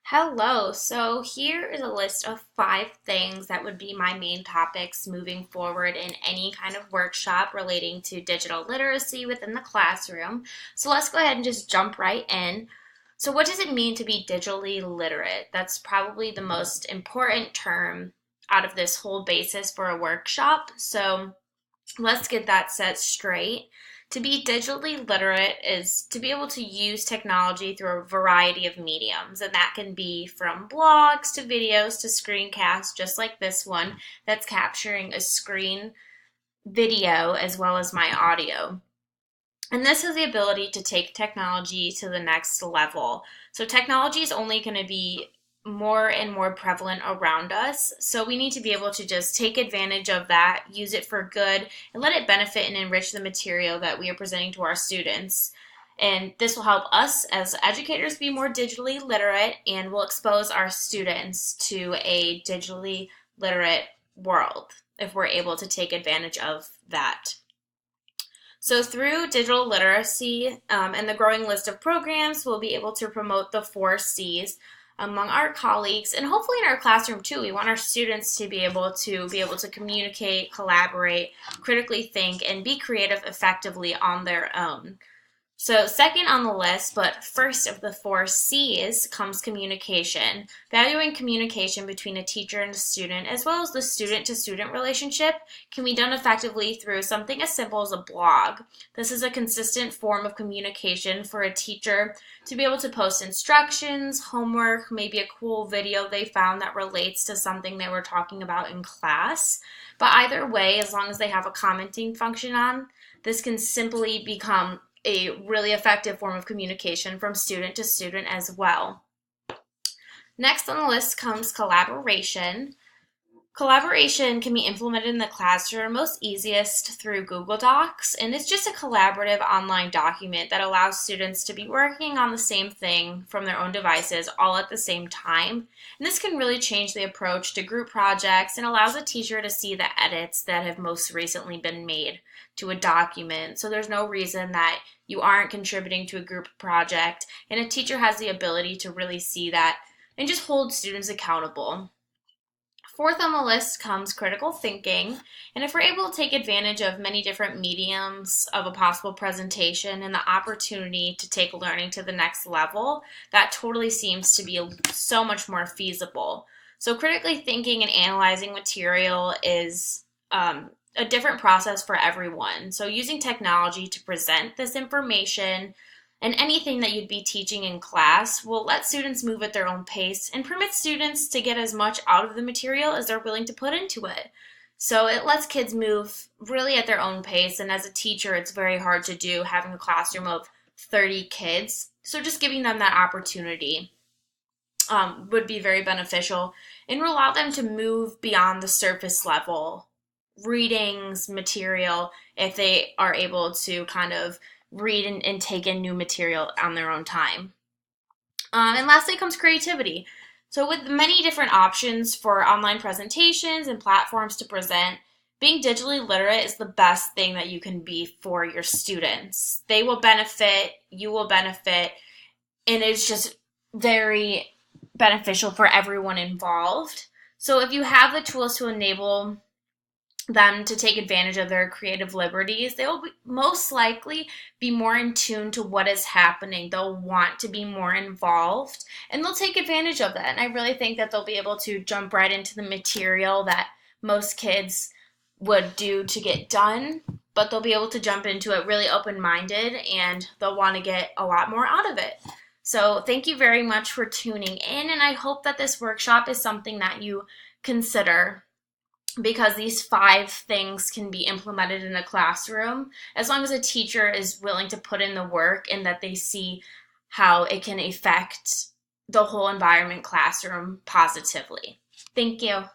Hello, so here is a list of 5 things that would be my main topics moving forward in any kind of workshop relating to digital literacy within the classroom. So let's go ahead and just jump right in. So, what does it mean to be digitally literate? That's probably the most important term out of this whole basis for a workshop. So, let's get that set straight. To be digitally literate is to be able to use technology through a variety of mediums, and that can be from blogs to videos to screencasts, just like this one that's capturing a screen video as well as my audio. And this is the ability to take technology to the next level. So, technology is only going to be more and more prevalent around us. So, we need to be able to just take advantage of that, use it for good, and let it benefit and enrich the material that we are presenting to our students. And this will help us as educators be more digitally literate and will expose our students to a digitally literate world if we're able to take advantage of that. So through digital literacy and the growing list of programs, we'll be able to promote the 4 C's among our colleagues and hopefully in our classroom too. We want our students to be able to communicate, collaborate, critically think, and be creative effectively on their own. So second on the list, but first of the 4 C's comes communication. Valuing communication between a teacher and a student, as well as the student-to-student relationship, can be done effectively through something as simple as a blog. This is a consistent form of communication for a teacher to be able to post instructions, homework, maybe a cool video they found that relates to something they were talking about in class. But either way, as long as they have a commenting function on, this can simply become a really effective form of communication from student to student as well. Next on the list comes collaboration. Collaboration can be implemented in the classroom most easiest through Google Docs, and it's just a collaborative online document that allows students to be working on the same thing from their own devices all at the same time. And this can really change the approach to group projects and allows a teacher to see the edits that have most recently been made to a document. So there's no reason that you aren't contributing to a group project, and a teacher has the ability to really see that and just hold students accountable. Fourth on the list comes critical thinking, and if we're able to take advantage of many different mediums of a possible presentation and the opportunity to take learning to the next level, that totally seems to be so much more feasible. So critically thinking and analyzing material is a different process for everyone. So using technology to present this information and anything that you'd be teaching in class will let students move at their own pace and permit students to get as much out of the material as they're willing to put into it. So it lets kids move really at their own pace, and as a teacher, it's very hard to do having a classroom of 30 kids. So just giving them that opportunity would be very beneficial and will allow them to move beyond the surface level readings, material, if they are able to kind of read and take in new material on their own time. And lastly comes creativity. So with many different options for online presentations and platforms to present, being digitally literate is the best thing that you can be for your students. They will benefit, you will benefit, and it's just very beneficial for everyone involved. So if you have the tools to enable them to take advantage of their creative liberties, they will most likely be more in tune to what is happening. They'll want to be more involved and they'll take advantage of that. And I really think that they'll be able to jump right into the material that most kids would do to get done, but they'll be able to jump into it really open-minded and they'll want to get a lot more out of it. So thank you very much for tuning in, and I hope that this workshop is something that you consider, because these 5 things can be implemented in a classroom as long as a teacher is willing to put in the work and that they see how it can affect the whole environment classroom positively. Thank you.